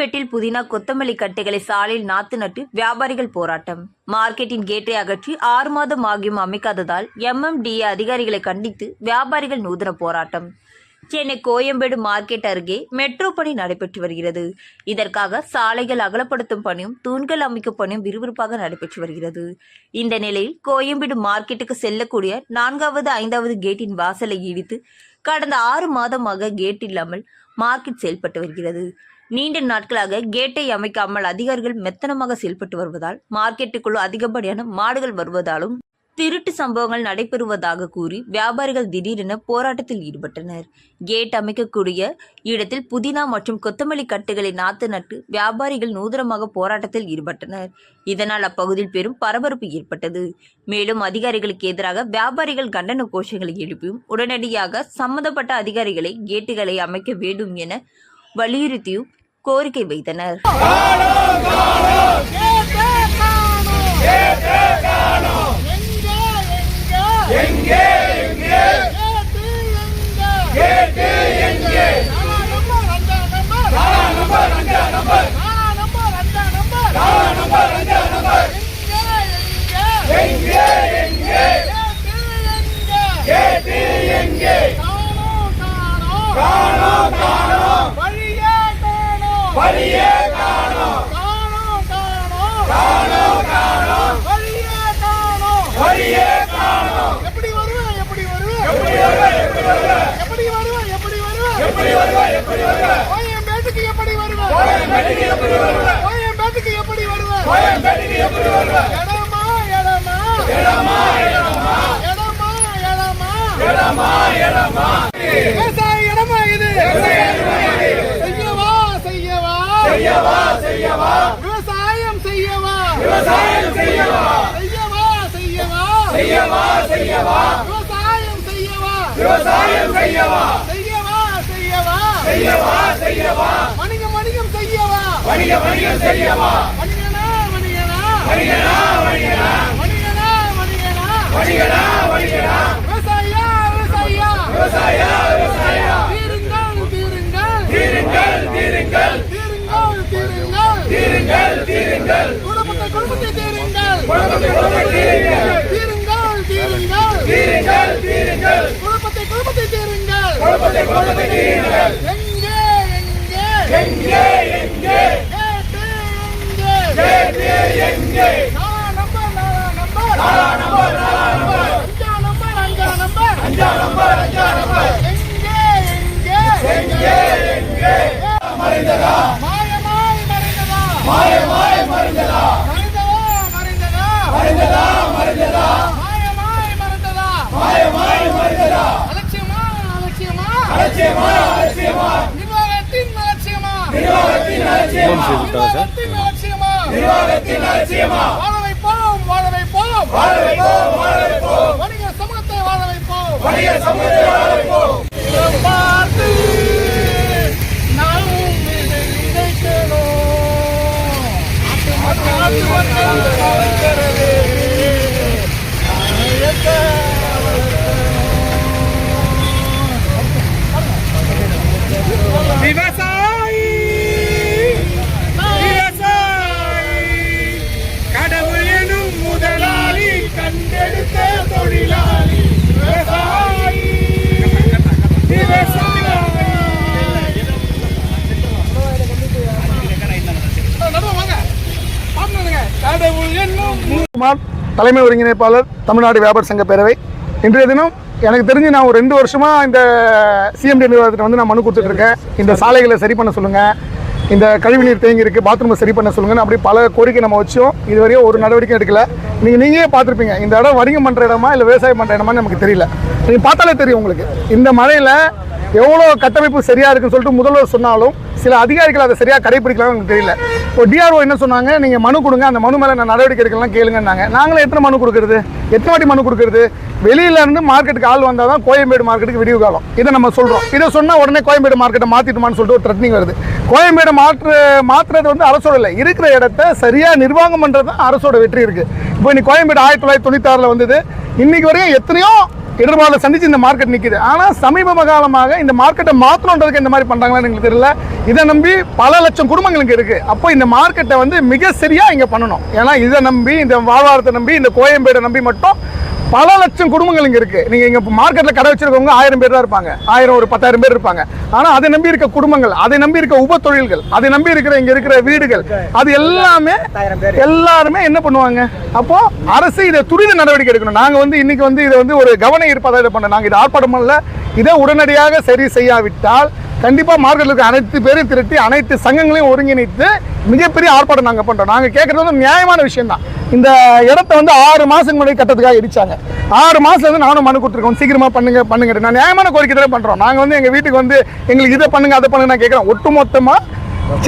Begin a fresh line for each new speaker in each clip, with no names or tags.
கோயம்பேட்டில் புதினா கொத்தமல்லி கட்டைகளை சாலையில் நாத்து நட்டு வியாபாரிகள் போராட்டம். மார்க்கெட்டின் கேட்டை அகற்றி 6 மாதம் ஆகியும் அமைக்காததால் MMDA அதிகாரிகளை கண்டித்து வியாபாரிகள் நூதன போராட்டம். சென்னை கோயம்பேடு மார்க்கெட் அருகே மெட்ரோ பணி நடைபெற்று வருகிறது. இதற்காக சாலைகள் அகலப்படுத்தும் பணியும் தூண்கள் அமைக்கும் பணியும் விறுவிறுப்பாக நடைபெற்று வருகிறது. இந்த நிலையில் கோயம்பேடு மார்க்கெட்டுக்கு செல்லக்கூடிய 4வது 5வது கேட்டின் வாசலை இடித்து கடந்த 6 மாதமாக கேட் இல்லாமல் மார்க்கெட் செயல்பட்டு வருகிறது. நீண்ட நாட்களாக கேட்டை அமைக்காமல் அதிகாரிகள் மெத்தனமாக செயல்பட்டு வருவதால் மார்க்கெட்டுக்குள் அதிகப்படியான மாடுகள் வருவதாலும் திருட்டு சம்பவங்கள் நடைபெறுவதாக கூறி வியாபாரிகள் திடீரென போராட்டத்தில் ஈடுபட்டனர். கேட் அமைக்கக்கூடிய இடத்தில் புதினா மற்றும் கொத்தமல்லி கட்டுகளை நாத்து நட்டு வியாபாரிகள் நூதனமாக போராட்டத்தில் ஈடுபட்டனர். இதனால் அப்பகுதியில் பெரும் பரபரப்பு ஏற்பட்டது. மேலும் அதிகாரிகளுக்கு எதிராக வியாபாரிகள் கண்டன கோஷங்களை எழுப்பியும் உடனடியாக சம்பந்தப்பட்ட அதிகாரிகளை கேட்டுகளை அமைக்க வேண்டும் என வலியுறுத்தியும் கோரிக்கை வைத்தனர்.
தலைமை ஒருங்கிணைப்பாளர் தமிழ்நாடு வியாபார சங்க பேரவை. இன்றைய தினம் எனக்கு தெரிஞ்சு நான் ஒரு 2 வருஷமாக இந்த CMD நிர்வாகத்தில் வந்து நான் மனு கொடுத்துட்ருக்கேன். இந்த சாலைகளை சரி பண்ண சொல்லுங்கள், இந்த கழிவுநீர் தேங்கி இருக்குது, பாத்ரூமை சரி பண்ண சொல்லுங்கன்னு அப்படி பல கோரிக்கை நம்ம வச்சோம். இதுவரையும் ஒரு நடவடிக்கை எடுக்கல. நீங்களே பார்த்துருப்பீங்க, இந்த இடம் வணிகம் பண்ணுற இடமா இல்லை விவசாயம் பண்ணுற இடமான்னு நமக்கு தெரியல. நீங்கள் பார்த்தாலே தெரியும் உங்களுக்கு. இந்த மழையில் எவ்வளோ கட்டமைப்பு சரியாக இருக்குன்னு சொல்லிட்டு முதல்வர் சொன்னாலும் சில அதிகாரிகள் அதை சரியாக கடைபிடிக்கலாம் எனக்கு தெரியல. இப்போ DRO என்ன சொன்னாங்க, நீங்கள் மனு கொடுங்க, அந்த மனு மேலே நான் நடவடிக்கை எடுக்கலாம் கேளுங்கன்னாங்க. நாங்களும் எத்தனை மனு கொடுக்குறது, எத்தனை வாட்டி மனு கொடுக்குறது? வெளியிலேருந்து மார்க்கெட்டுக்கு ஆள் வந்தால் தான் கோயம்பேடு மார்க்கெட்டுக்கு விடிவு காலம். இதை நம்ம சொல்கிறோம். இதை சொன்னால் உடனே கோயம்பேடு மார்க்கெட்டை மாற்றிட்டுமான்னு சொல்லிட்டு ஒரு த்ரெட்னிங் வருது. கோயம்பேடு மாற்றுறது வந்து அரசோட இல்லை, இருக்கிற இடத்த சரியாக நிர்வாகம் பண்ணுறது தான் அரசோட வெற்றி இருக்குது. இப்போ இன்னைக்கு கோயம்பேடு 1996 வந்தது. இன்றைக்கு வரையும் எத்தனையோ இடர்பாடுகளை சந்திச்சு இந்த மார்க்கெட் நிற்குது. ஆனால் சமீப காலமாக இந்த மார்க்கெட்டை மாற்றணுன்றதுக்கு இந்த மாதிரி பண்ணுறாங்களான்னு எங்களுக்கு தெரியல. இதை நம்பி பல லட்சம் குடும்பங்களுக்கு இருக்குது. அப்போ இந்த மார்க்கெட்டை வந்து மிக சரியாக இங்கே பண்ணணும். ஏன்னா இதை நம்பி, இந்த வாழ்வாரத்தை நம்பி, இந்த கோயம்பேடை நம்பி மட்டும் பல லட்சம் குடும்பங்கள் இங்கே இருக்குது. நீங்கள் இங்கே மார்க்கெட்டில் கடை வச்சிருக்கவங்க 1000 பேர் தான் இருப்பாங்க, 1000 ஒரு 10,000 பேர் இருப்பாங்க. ஆனால் அதை நம்பி இருக்க குடும்பங்கள், அதை நம்பி இருக்க உப தொழில்கள், அதை நம்பி இருக்கிற இங்கே இருக்கிற வீடுகள், அது எல்லாருமே என்ன பண்ணுவாங்க? அப்போ அரசு இதை துரித நடவடிக்கை எடுக்கணும். நாங்கள் வந்து இன்னைக்கு வந்து இதை வந்து ஒரு கவன ஈர்ப்பதாக இதை பண்ண, நாங்கள் இதை ஆர்ப்பாட்டம் பண்ணல. இதை உடனடியாக சரி செய்யாவிட்டால் கண்டிப்பாக மார்க்கெட்டில் இருக்க அனைத்து பேரையும் திரட்டி அனைத்து சங்கங்களையும் ஒருங்கிணைத்து மிகப்பெரிய ஆர்ப்பாட்டம் நாங்கள் பண்ணுறோம். நாங்கள் கேட்குறது வந்து நியாயமான விஷயம் தான். இந்த இடத்த வந்து 6 மாதத்துக்கு முன்னாடி கட்டத்துக்காக இடிச்சாங்க. 6 மாதத்துல இருந்து நானும் மனு கொடுத்துருக்கோம், சீக்கிரமா பண்ணுங்க. நான் நியாயமான கோரிக்கை தான் பண்றோம். நாங்க வந்து எங்க வீட்டுக்கு வந்து எங்களுக்கு இதை பண்ணுங்க அதை பண்ணுங்க நான் கேட்கிறோம். ஒட்டுமொத்தமா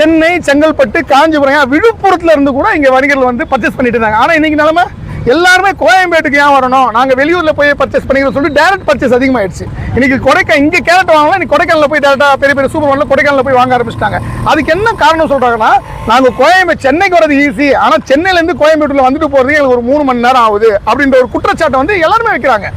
சென்னை, செங்கல்பட்டு, காஞ்சிபுரம், விழுப்புரத்துல இருந்து கூட இங்க வணிகர்கள் வந்து பர்ச்சேஸ் பண்ணிட்டு இருந்தாங்க. ஆனா இன்னைக்கு நிலைமை எல்லாருமே கோயம்பேட்டுக்கு ஏன் வரணும், நாங்க வெளியூர்ல போய் பர்ச்சேஸ் பண்ணிக்கிறோம் சொல்லிட்டு டைரக்ட் பர்ச்சேஸ் அதிகமாயிடுச்சு. இன்னைக்கு இங்க கேரட் வாங்கலாம், இன்னைக்கு கொடைக்கானல போய் டேரக்டா பெரிய பெரிய சூப்பர் மார்க்கெட்ல கொடைக்கானல போய் வாங்க ஆரம்பிச்சிட்டாங்க. அதுக்கு என்ன காரணம் சொல்றாங்கன்னா, நாங்க சென்னைக்கு வரது ஈஸி, ஆனா சென்னையில இருந்து கோயம்பேட்டுல வந்துட்டு போறதுக்கு எனக்கு ஒரு 3 மணி நேரம் ஆகுது அப்படின்ற ஒரு குற்றச்சாட்டை வந்து எல்லாருமே வைக்கிறாங்க.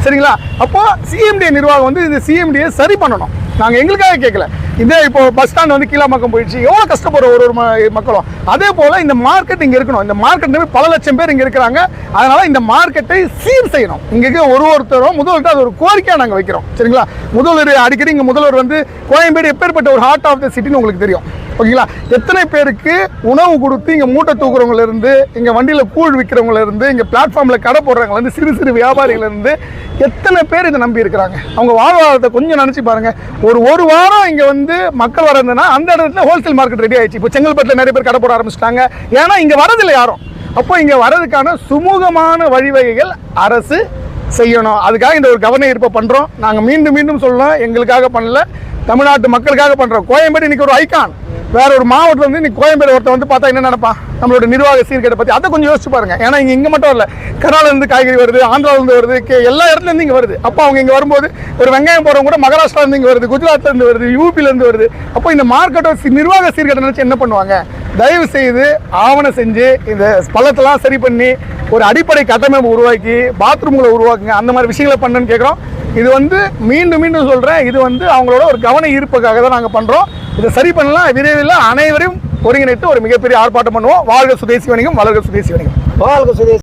சரிங்களா? அப்போ சிஎம்டி நிர்வாகம் வந்து இந்த சிஎம்டியை சரி பண்ணணும். நாங்கள் எங்களுக்காக கேட்கல. இதே இப்போ பஸ் ஸ்டாண்ட் வந்து கீழாமக்கம் போயிடுச்சு, எவ்வளோ கஷ்டப்படுற ஒரு மக்களும். அதே போல் இந்த மார்க்கெட் இங்கே இருக்கணும். இந்த மார்க்கெட் பல லட்சம் பேர் இங்கே இருக்கிறாங்க. அதனால இந்த மார்க்கெட்டை சீர் செய்யணும். இங்கே ஒருத்தரும் முதல்வர்கிட்ட அது ஒரு கோரிக்கையாக நாங்கள் வைக்கிறோம். சரிங்களா? முதல்வர் அடிக்கடி இங்கே முதல்வர் வந்து கோயம்பேடு எப்பேற்பட்ட ஒரு ஹார்ட் ஆஃப் த சிட்டின்னு உங்களுக்கு தெரியும். ஓகேங்களா? எத்தனை பேருக்கு உணவு கொடுத்து இங்கே மூட்டை தூக்குறவங்கள இருந்து, இங்கே வண்டியில் கூழ் விற்கிறவங்கள இருந்து, இங்கே பிளாட்ஃபார்மில் கடை போடுறவங்கள இருந்து, சிறு சிறு வியாபாரிகள் இருந்து எத்தனை பேர் இதை நம்பி இருக்கிறாங்க. அவங்க வாழ்வாதாரத்தை கொஞ்சம் நினச்சி பாருங்க. ஒரு வாரம் இங்கே வந்து மக்கள் வரதுன்னா அந்த இடத்துல ஹோல்சேல் மார்க்கெட் ரெடி ஆயிடுச்சு. இப்போ செங்கல்பட்டில் நிறைய பேர் கடை போட ஆரம்பிச்சிட்டாங்க. ஏன்னா இங்கே வரதில்லை யாரும். அப்போ இங்கே வர்றதுக்கான சுமூகமான வழிவகைகள் அரசு செய்யணும். அதுக்காக இந்த ஒரு கவன ஈர்ப்பை பண்ணுறோம். நாங்கள் மீண்டும் சொல்லலாம், எங்களுக்காக பண்ணல, தமிழ்நாட்டு மக்களுக்காக பண்ணுறோம். கோயம்பேடு இன்னைக்கு ஒரு ஐகான். வேற ஒரு மாவட்டத்தில் வந்து இன்னைக்கு கோயம்பேடு ஒருத்தர் வந்து பார்த்தா என்ன நினைப்பான்? நம்மளோட நிர்வாக சீர்கேட்டை பற்றி அதை கொஞ்சம் யோசிச்சு பாருங்க. ஏன்னா இங்கே மட்டும் இல்லை, கர்நாடகாவிலேருந்து காய்கறி வருது, ஆந்திராவிலேருந்து வருது, எல்லா இடத்துலேருந்து இங்கே வருது. அப்போ அவங்க இங்கே வரும்போது ஒரு வெங்காயம் போடுறவங்க கூட மகாராஷ்டிராலேருந்து இங்கே வருது, குஜராத்லேருந்து வருது, யூபிலேருந்து வருது. அப்போ இந்த மார்க்கெட்டோட நிர்வாக சீர்கேட்டை நினச்சி என்ன பண்ணுவாங்க? தயவு செய்து ஆவணம் செஞ்சு இந்த பள்ளத்தெல்லாம் சரி பண்ணி ஒரு அடிப்படை கட்டமைப்பு உருவாக்கி பாத்ரூம்களை உருவாக்குங்க. அந்த மாதிரி விஷயங்களை பண்ணுன்னு கேட்குறோம். இது வந்து மீண்டும் சொல்கிறேன், இது வந்து அவங்களோட ஒரு கவன ஈர்ப்புக்காக தான் நாங்கள் பண்ணுறோம். இதை சரி பண்ணலாம். விரைவில் அனைவரையும் ஒருங்கிணைத்து ஒரு மிகப்பெரிய ஆர்ப்பாட்டம் பண்ணுவோம். வாழ்க சுதேசி வணிகம், வளர்க சுதேசி வணிகம்.
வாழ்க சுதேசி.